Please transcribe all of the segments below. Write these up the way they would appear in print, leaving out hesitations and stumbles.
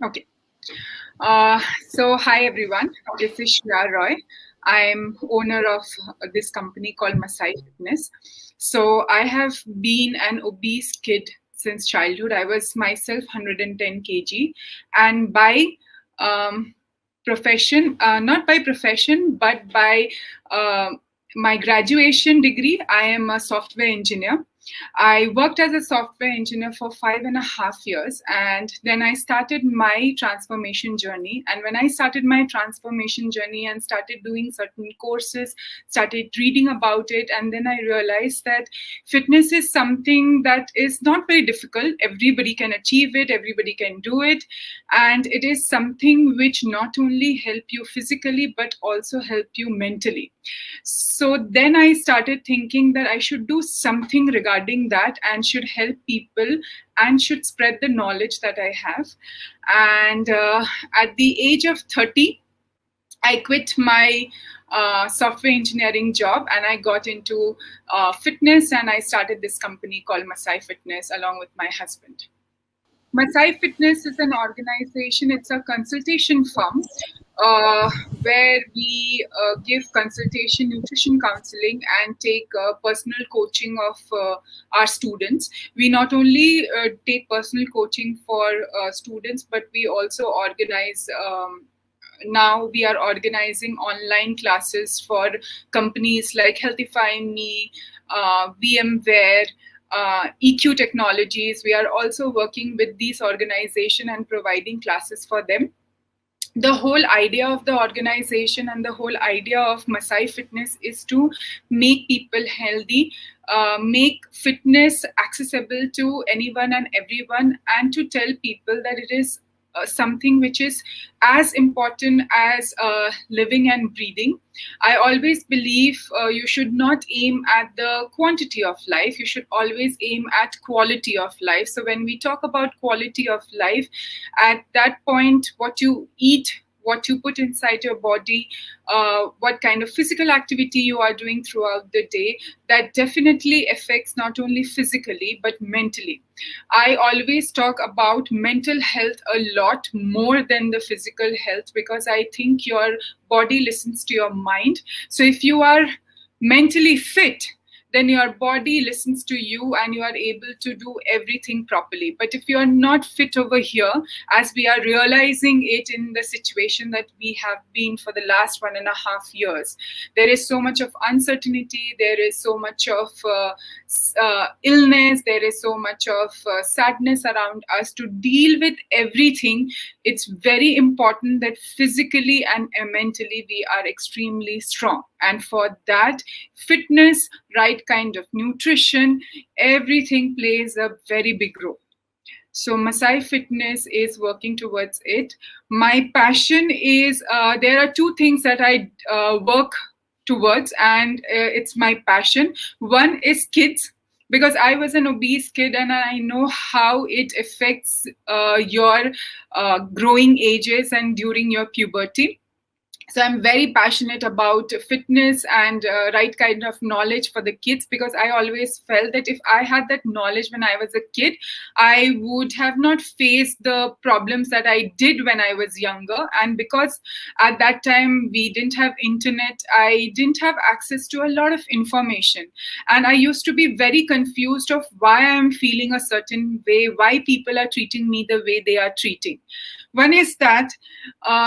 Okay. Hi everyone. This is Shreya Roy. I'm owner of this company called Maasai Fitness. So, I have been an obese kid since childhood. I was myself 110 kg, and by um, profession, not by profession, but by uh, my graduation degree, I am a software engineer. I worked as a software engineer for 5.5 years, and then I started my transformation journey. And when I started my transformation journey and started doing certain courses, started reading about it, and then I realized that fitness is something that is not very difficult. Everybody can achieve it, everybody can do it, and it is something which not only help you physically but also help you mentally. So then I started thinking that I should do something regarding that and should help people and should spread the knowledge that I have. And at the age of 30, I quit my software engineering job and I got into fitness, and I started this company called Maasai Fitness along with my husband. Maasai Fitness is an organization, it's a consultation firm uh, where we give consultation, nutrition counseling, and take personal coaching of our students. We not only take personal coaching for students, but we also organize. Now we are organizing online classes for companies like Healthify Me, VMware, EQ Technologies. We are also working with these organizations and providing classes for them. The whole idea of the organization and the whole idea of Maasai Fitness is to make people healthy, make fitness accessible to anyone and everyone, and to tell people that it is something which is as important as living and breathing. I always believe you should not aim at the quantity of life, you should always aim at quality of life. So, when we talk about quality of life, at that point, what you eat, what you put inside your body, what kind of physical activity you are doing throughout the day, that definitely affects not only physically but mentally. I always talk about mental health a lot more than the physical health because I think your body listens to your mind. So if you are mentally fit, then your body listens to you and you are able to do everything properly. But if you are not fit over here, as we are realizing it in the situation that we have been for the last 1.5 years, there is so much of uncertainty, there is so much of illness, there is so much of sadness around us. To deal with everything, it's very important that physically and mentally we are extremely strong. And for that, fitness, right kind of nutrition, everything plays a very big role. So Maasai Fitness is working towards it. My passion is there are two things that I work towards, and it's my passion. One is kids, because I was an obese kid and I know how it affects your growing ages and during your puberty. So I'm very passionate about fitness and right kind of knowledge for the kids, because I always felt that if I had that knowledge when I was a kid, I would have not faced the problems that I did when I was younger. And because at that time we didn't have internet, I didn't have access to a lot of information, and I used to be very confused of why I'm feeling a certain way, why people are treating me the way they are treating. One is that.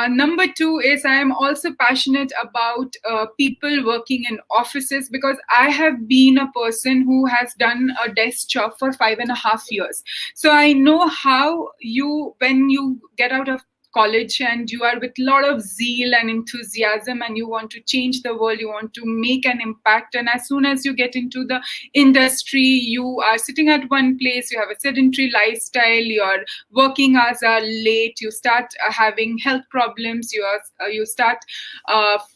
Number two is I am also passionate about people working in offices, because I have been a person who has done a desk job for 5.5 years. So I know how you, when you get out of college and you are with a lot of zeal and enthusiasm and you want to change the world, you want to make an impact, and as soon as you get into the industry, you are sitting at one place, you have a sedentary lifestyle, your working hours are late, you start having health problems, you start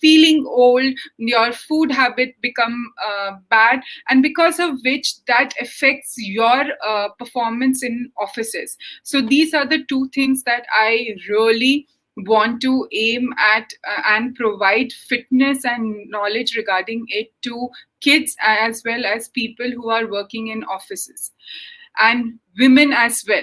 feeling old, your food habit become bad, and because of which that affects your performance in offices. So these are the two things that I really want to aim at and provide fitness and knowledge regarding it to kids as well as people who are working in offices, and women as well.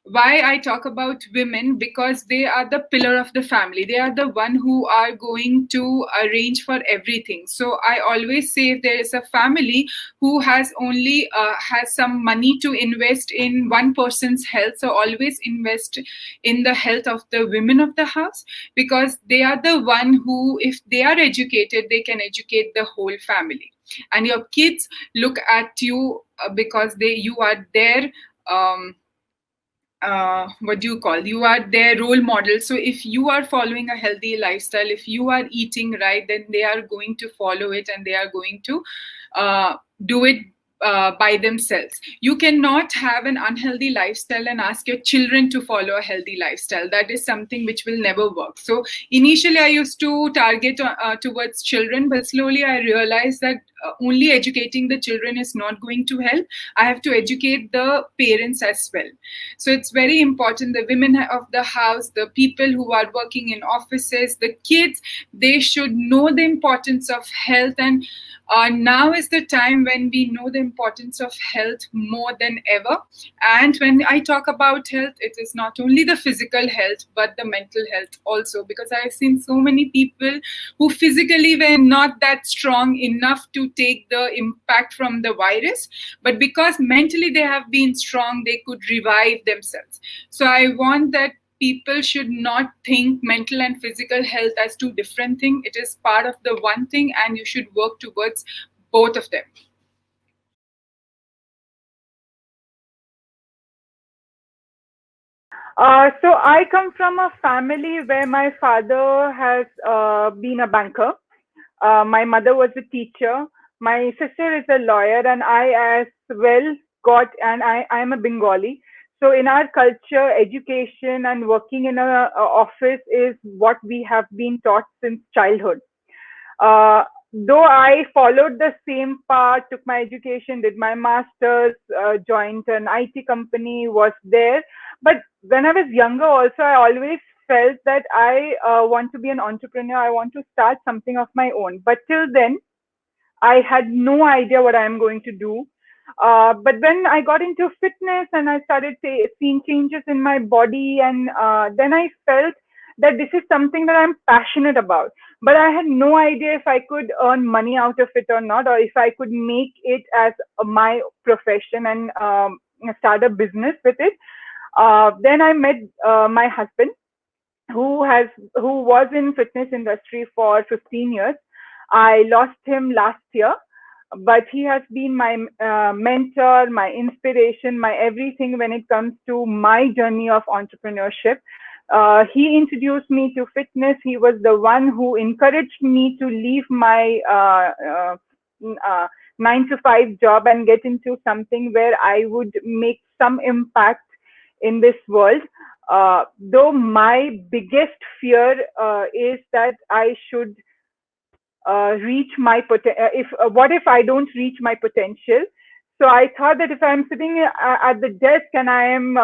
Why I talk about women, because they are the pillar of the family. They are the one who are going to arrange for everything. So I always say, if there is a family who has only has some money to invest in one person's health, so always invest in the health of the women of the house, because they are the one who, if they are educated, they can educate the whole family. And your kids look at you because you are their what do you call, you are their role model. So if you are following a healthy lifestyle, if you are eating right, then they are going to follow it, and they are going to do it by themselves. You cannot have an unhealthy lifestyle and ask your children to follow a healthy lifestyle. That is something which will never work. So initially I used to target towards children, but slowly I realized that only educating the children is not going to help. I have to educate the parents as well. So it's very important, the women of the house, the people who are working in offices, the kids, they should know the importance of health. And now is the time when we know the importance of health more than ever. And when I talk about health, it is not only the physical health but the mental health also, because I've seen so many people who physically were not that strong enough to take the impact from the virus, but because mentally they have been strong, they could revive themselves. So I want that people should not think mental and physical health as two different things. It is part of the one thing, and you should work towards both of them. So I come from a family where my father has been a banker. My mother was a teacher. My sister is a lawyer, and I as well I am a Bengali. So in our culture, education and working in a office is what we have been taught since childhood. Uh, though I followed the same path, took my education, did my master's, joined an IT company, was there. But when I was younger, also, I always felt that I want to be an entrepreneur. I want to start something of my own. But till then, I had no idea what I'm going to do. But when I got into fitness and I started seeing changes in my body, and then I felt that this is something that I'm passionate about. But I had no idea if I could earn money out of it or not, or if I could make it as my profession and start a business with it. Then I met my husband, who was in fitness industry for 15 years. I lost him last year, but he has been my mentor, my inspiration, my everything when it comes to my journey of entrepreneurship. He introduced me to fitness. He was the one who encouraged me to leave my 9 to 5 job and get into something where I would make some impact in this world. Though my biggest fear is that I should reach my if what if I don't reach my potential. So I thought that if I'm sitting at the desk and I am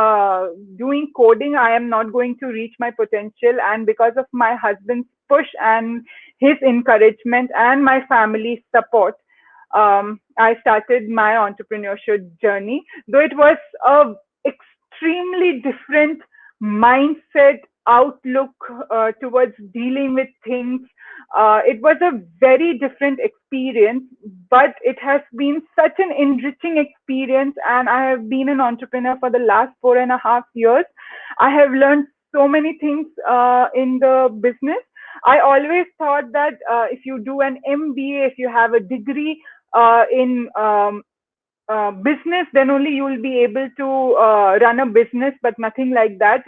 doing coding, I am not going to reach my potential. And because of my husband's push and his encouragement and my family's support, I started my entrepreneurship journey. Though it was a extremely different mindset, outlook towards dealing with things. It was a very different experience, but it has been such an enriching experience. And I have been an entrepreneur for the last 4.5 years. I have learned so many things in the business. I always thought that if you do an MBA, if you have a degree in business, then only you will be able to run a business, but nothing like that.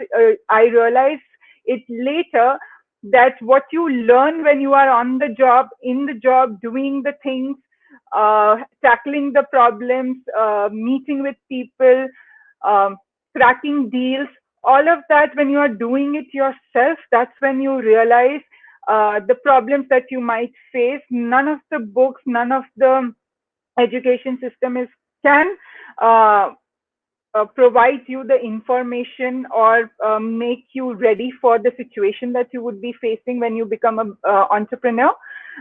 I realized it later that what you learn when you are on the job, in the job, doing the things, tackling the problems, meeting with people, um, cracking deals, all of that, when you are doing it yourself, that's when you realize the problems that you might face. None of the books, none of the education system is can uh, provide you the information or make you ready for the situation that you would be facing when you become a entrepreneur.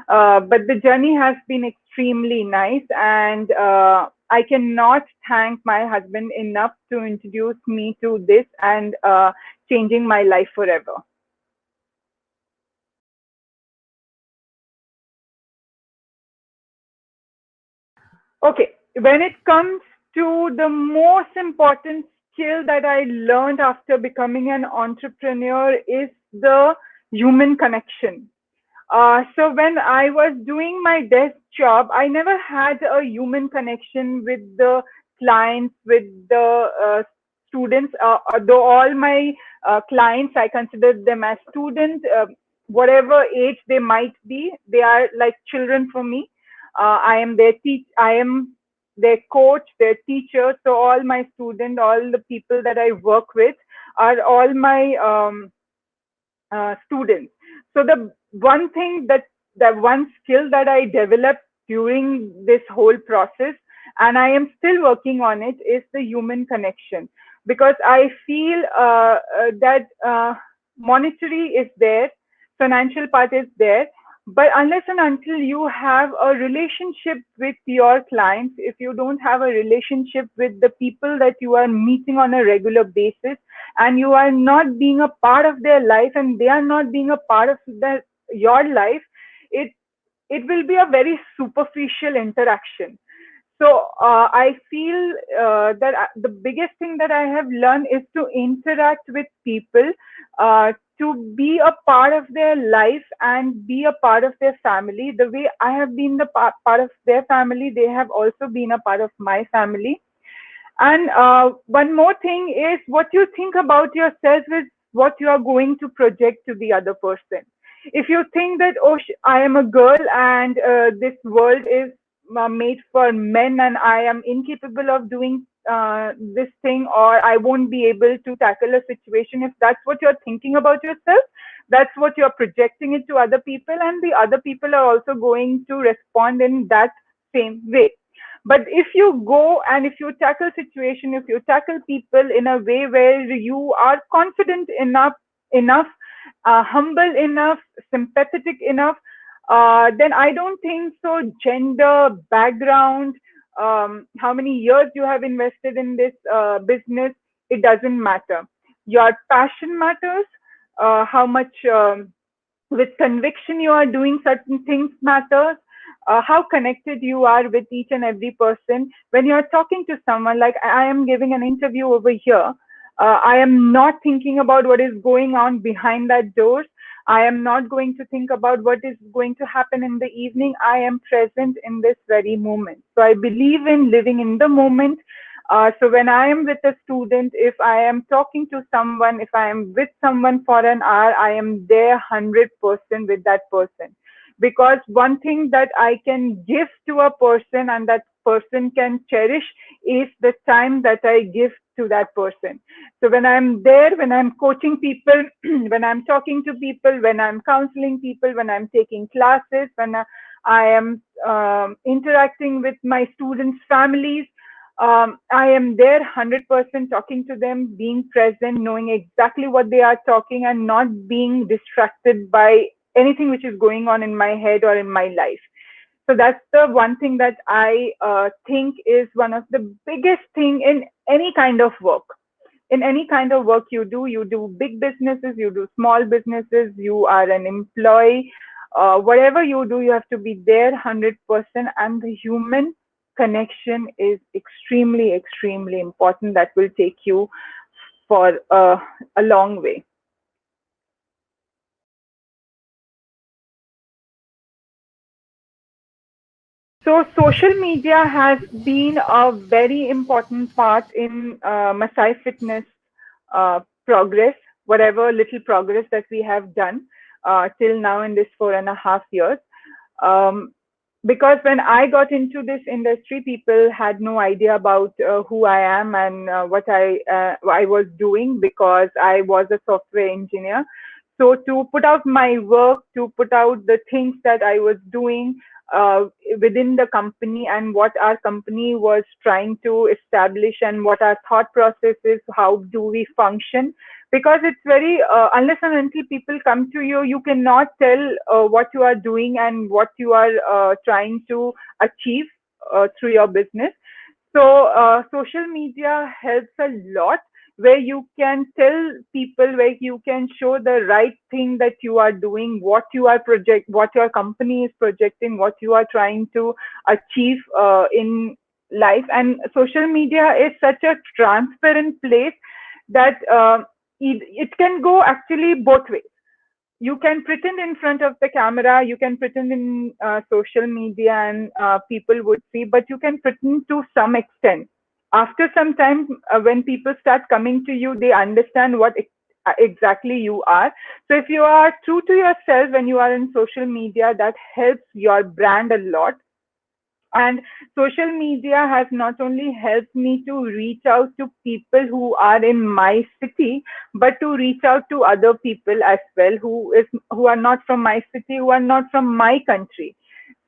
But the journey has been extremely nice, and I cannot thank my husband enough to introduce me to this and changing my life forever. Okay, when it comes to the most important skill that I learned after becoming an entrepreneur is the human connection. So when I was doing my desk job, I never had a human connection with the clients, with the students. Though all my clients, I consider them as students, whatever age they might be, they are like children for me. I am their coach, their teacher. So all my students, all the people that I work with, are all my students. So the one thing that one skill that I developed during this whole process, and I am still working on it, is the human connection. Because I feel that monetary is there, financial part is there, but unless and until you have a relationship with your clients, if you don't have a relationship with the people that you are meeting on a regular basis, and you are not being a part of their life and they are not being a part of your life, it it will be a very superficial interaction. So I feel that the biggest thing that I have learned is to interact with people, to be a part of their life and be a part of their family. The way I have been the part of their family, they have also been a part of my family. And one more thing is, what you think about yourself is what you are going to project to the other person. If you think that, oh, I am a girl and this world is made for men and I am incapable of doing this thing, or I won't be able to tackle a situation, if that's what you're thinking about yourself, that's what you're projecting it to other people, and the other people are also going to respond in that same way. But if you go and if you tackle situation, if you tackle people in a way where you are confident enough, humble enough, sympathetic enough, then I don't think so gender, background, how many years you have invested in this business, it doesn't matter. Your passion matters. How much with conviction you are doing certain things matters. How connected you are with each and every person. When you're talking to someone, like I am giving an interview over here, I am not thinking about what is going on behind that doors. I am not going to think about what is going to happen in the evening. I am present in this very moment. So I believe in living in the moment. So when I am with a student, if I am talking to someone, if I am with someone for an hour, I am there 100% with that person. Because one thing that I can give to a person and that person can cherish is the time that I give to that person. So when I'm there, when I'm coaching people, when I'm talking to people, when I'm counseling people, when I'm taking classes, when I am interacting with my students' families, I am there 100% talking to them, being present, knowing exactly what they are talking, and not being distracted by anything which is going on in my head or in my life. So that's the one thing that I think is one of the biggest thing in any kind of work. In any kind of work you do big businesses, you do small businesses, you are an employee, whatever you do, you have to be there 100%. And the human connection is extremely, extremely important. That will take you for a long way. So social media has been a very important part in Maasai Fitness progress, whatever little progress that we have done till now in this 4.5 years. Um, because when I got into this industry, people had no idea about who I am and what I was doing, because I was a software engineer. So to put out my work, to put out the things that I was doing uh, within the company and what our company was trying to establish and what our thought process is, how do we function, because it's very unless and until people come to you, you cannot tell what you are doing and what you are trying to achieve through your business. So social media helps a lot, where you can tell people, where you can show the right thing that you are doing, what you are project, what your company is projecting, what you are trying to achieve in life. And social media is such a transparent place that it can go actually both ways. You can pretend in front of the camera, you can pretend in social media, and people would see, but you can pretend to some extent. After some time, when people start coming to you, they understand what exactly you are. So if you are true to yourself when you are in social media, that helps your brand a lot. And social media has not only helped me to reach out to people who are in my city, but to reach out to other people as well, who are not from my city, who are not from my country.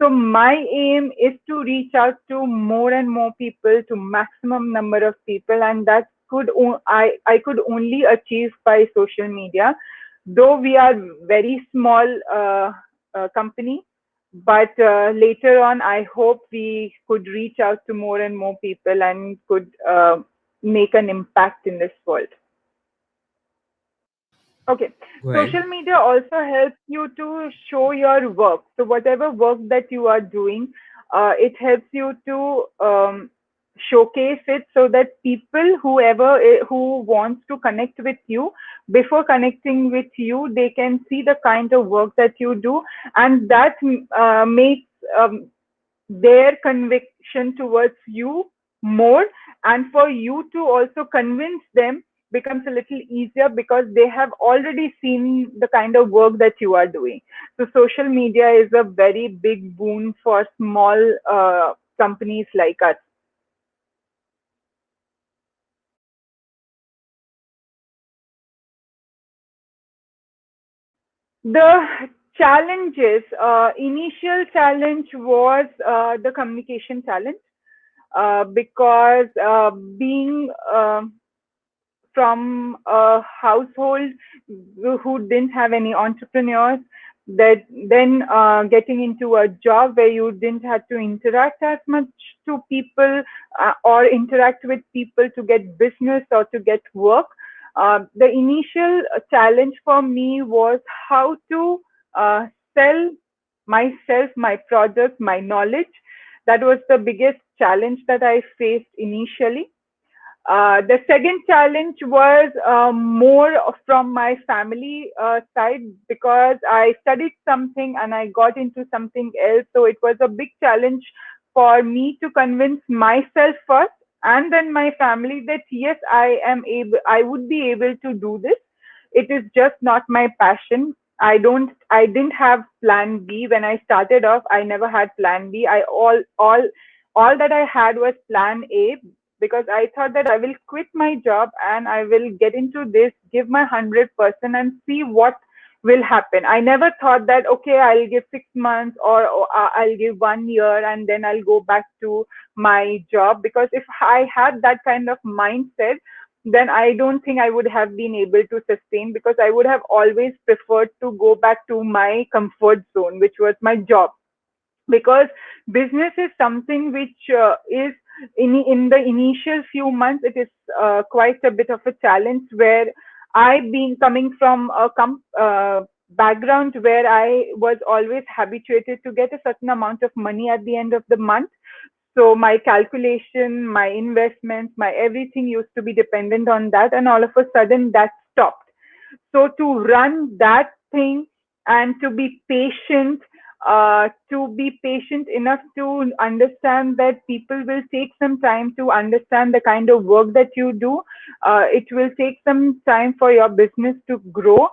So my aim is to reach out to more and more people, to maximum number of people, and that I could only achieve by social media. Though we are very small company, but later on, I hope we could reach out to more and more people and could make an impact in this world. Okay. Go ahead. Social media also helps you to show your work. So whatever work that you are doing, it helps you to showcase it, so that people, who wants to connect with you, before connecting with you, they can see the kind of work that you do, and that makes their conviction towards you more, and for you to also convince them becomes a little easier, because they have already seen the kind of work that you are doing. So social media is a very big boon for small companies like us. The challenges, initial challenge was the communication challenge, because being from a household who didn't have any entrepreneurs, that then getting into a job where you didn't have to interact as much to people, or interact with people to get business or to get work. The initial challenge for me was how to sell myself, my product, my knowledge. That was the biggest challenge that I faced initially. The second challenge was more from my family side, because I studied something and I got into something else. So it was a big challenge for me to convince myself first, and then my family, that yes, I would be able to do this. It is just not my passion. I didn't have plan B when I started off. I never had plan B. All that I had was plan A, because I thought that I will quit my job and I will get into this, give my 100% and see what will happen. I never thought that, okay, I'll give 6 months, or I'll give 1 year and then I'll go back to my job. Because if I had that kind of mindset, then I don't think I would have been able to sustain, because I would have always preferred to go back to my comfort zone, which was my job. Because business is something which is in the initial few months, it is quite a bit of a challenge, where I, being coming from a background where I was always habituated to get a certain amount of money at the end of the month, so my calculation, my investments, my everything used to be dependent on that, and all of a sudden that stopped. So to run that thing, and to be patient enough to understand that people will take some time to understand the kind of work that you do. It will take some time for your business to grow.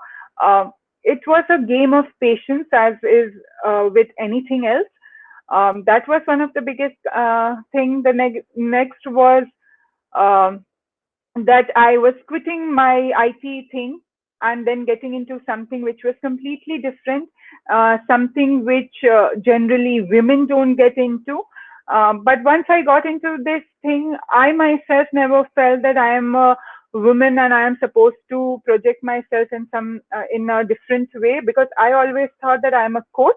It was a game of patience, as is with anything else. That was one of the biggest thing. The next was um, that I was quitting my IT thing and then getting into something which was completely different, something which generally women don't get into. But once I got into this thing, I myself never felt that I am a woman and I am supposed to project myself in in a different way, because I always thought that I am a coach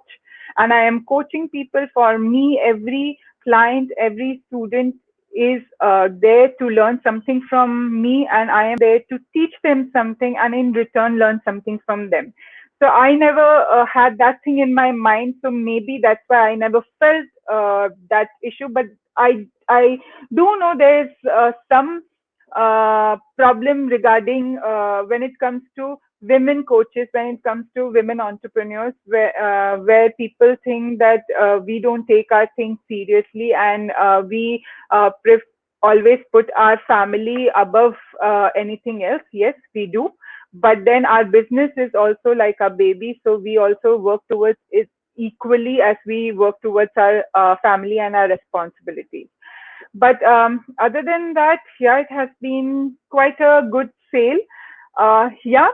and I am coaching people. For me, every client, every student is there to learn something from me, and I am there to teach them something and in return learn something from them. So I never had that thing in my mind. So maybe that's why I never felt that issue. But I do know there's some problem regarding when it comes to women coaches, when it comes to women entrepreneurs, where people think that we don't take our things seriously, and we always put our family above anything else. Yes, we do, but then our business is also like a baby, so we also work towards it equally as we work towards our family and our responsibilities. But other than that, yeah, it has been quite a good sale. Yeah,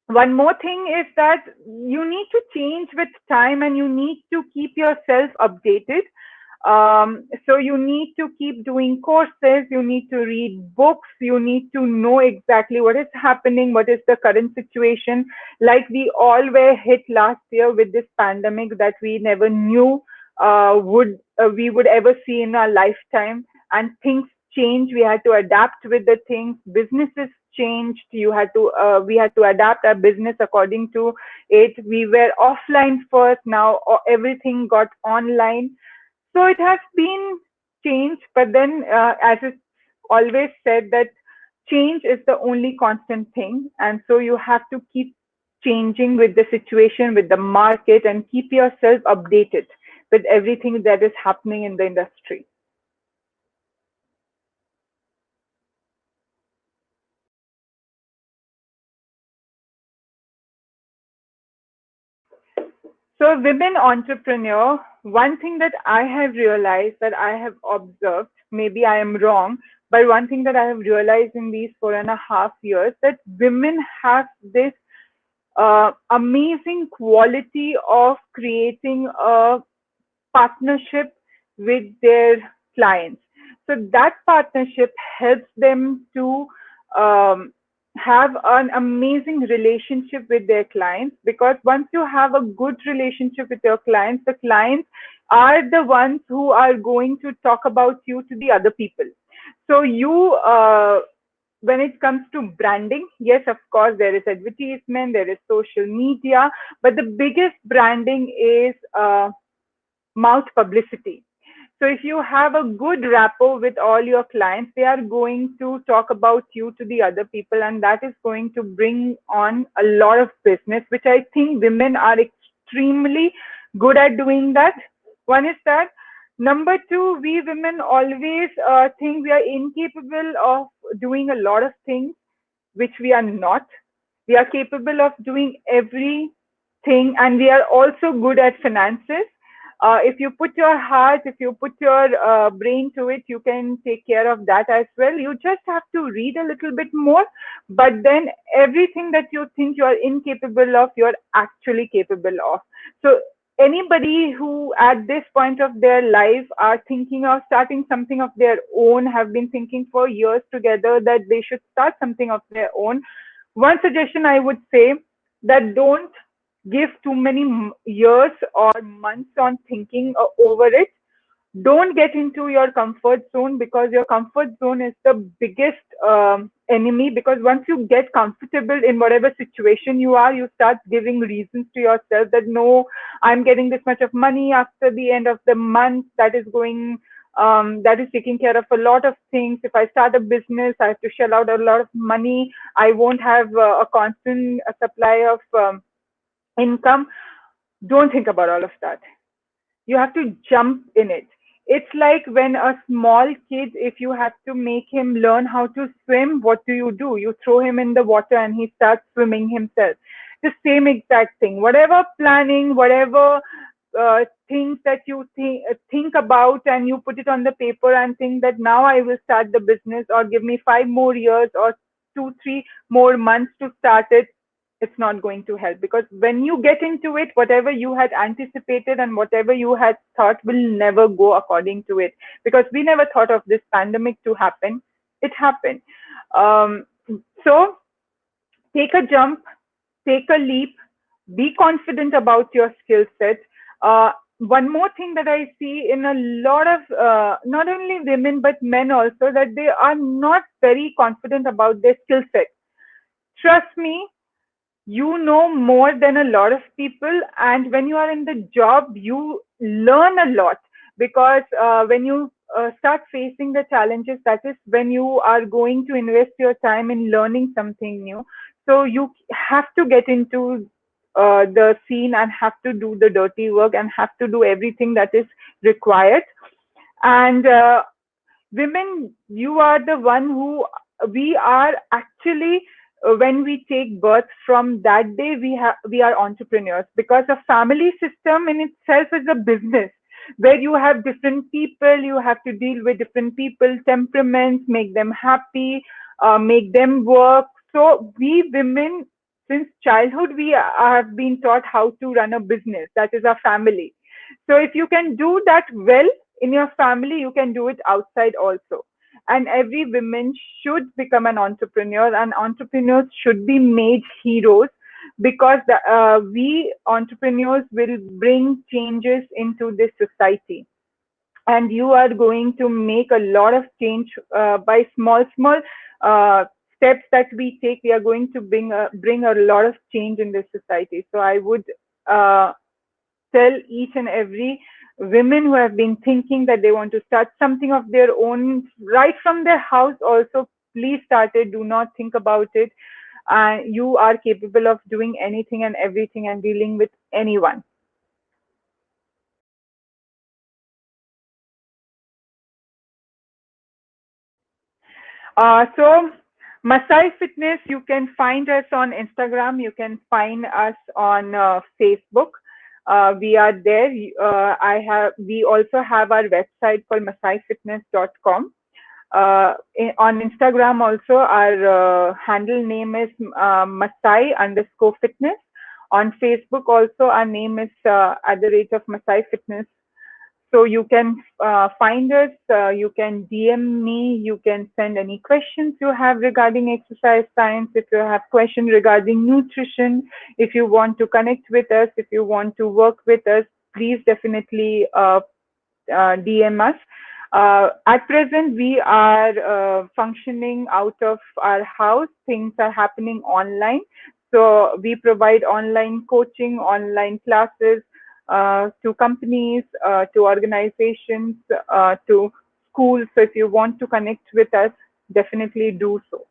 one more thing is that you need to change with time and you need to keep yourself updated. So you need to keep doing courses, you need to read books, you need to know exactly what is happening, what is the current situation. Like we all were hit last year with this pandemic that we never knew would we would ever see in our lifetime, and things change. We had to adapt with the things. Businesses changed. We had to adapt our business according to it. We were offline first. Now everything got online, so it has been changed, but then, as it's always said, that change is the only constant thing. And so you have to keep changing with the situation, with the market, and keep yourself updated with everything that is happening in the industry. So, women entrepreneur, one thing that I have realized, that I have observed, maybe I am wrong, but one thing that I have realized in these 4.5 years, that women have this amazing quality of creating a partnership with their clients. So that partnership helps them to um, have an amazing relationship with their clients, because once you have a good relationship with your clients, the clients are the ones who are going to talk about you to the other people. So when it comes to branding, yes, of course, there is advertisement, there is social media, but the biggest branding is mouth publicity. So if you have a good rapport with all your clients, they are going to talk about you to the other people, and that is going to bring on a lot of business, which I think women are extremely good at doing that. One is that. Number two, we women always think we are incapable of doing a lot of things, which we are not. We are capable of doing everything, and we are also good at finances. If you put your heart, if you put your brain to it, you can take care of that as well. You just have to read a little bit more, but then everything that you think you are incapable of, you're actually capable of. So anybody who at this point of their life are thinking of starting something of their own, have been thinking for years together that they should start something of their own, one suggestion I would say, that don't give too many years or months on thinking over it. Don't get into your comfort zone, because your comfort zone is the biggest enemy. Because once you get comfortable in whatever situation you are, you start giving reasons to yourself that no, I'm getting this much of money after the end of the month, that is going that is taking care of a lot of things. If I start a business, I have to shell out a lot of money. I won't have a constant supply of income. Don't think about all of that. You have to jump in it. It's like when a small kid, if you have to make him learn how to swim, what do? You throw him in the water and he starts swimming himself. The same exact thing. Whatever planning, whatever things that you think about, and you put it on the paper and think that now I will start the business, or give me 5 more years or 2, 3 more months to start it, it's not going to help. Because when you get into it, whatever you had anticipated and whatever you had thought will never go according to it, because we never thought of this pandemic to happen. It happened. So take a jump, take a leap, be confident about your skill set. One more thing that I see in a lot of not only women but men also, that they are not very confident about their skill set. Trust me, you know more than a lot of people, and when you are in the job you learn a lot, because when you start facing the challenges, that is when you are going to invest your time in learning something new. So you have to get into the scene and have to do the dirty work and have to do everything that is required. And women, you are the one who, we are actually, when we take birth, from that day we are entrepreneurs, because a family system in itself is a business where you have different people, you have to deal with different people temperaments, make them happy, make them work. So we women, since childhood, we have been taught how to run a business, that is our family. So if you can do that well in your family, you can do it outside also. And every woman should become an entrepreneur, and entrepreneurs should be made heroes, because we entrepreneurs will bring changes into this society. And you are going to make a lot of change by small uh, steps that we take. We are going to bring a lot of change in this society. So I would uh, tell each and every women who have been thinking that they want to start something of their own right from their house also, please start it. Do not think about it. You are capable of doing anything and everything and dealing with anyone. So Maasai Fitness, you can find us on Instagram. You can find us on Facebook. We are there. We also have our website called masaifitness.com. On Instagram also, our handle name is Masai_fitness. On Facebook also, our name is at the rate of Masai Fitness. So you can find us, you can DM me, you can send any questions you have regarding exercise science, if you have questions regarding nutrition, if you want to connect with us, if you want to work with us, please definitely DM us. At present, we are functioning out of our house. Things are happening online. So we provide online coaching, online classes to companies, to organizations, to schools. So if you want to connect with us, definitely do so.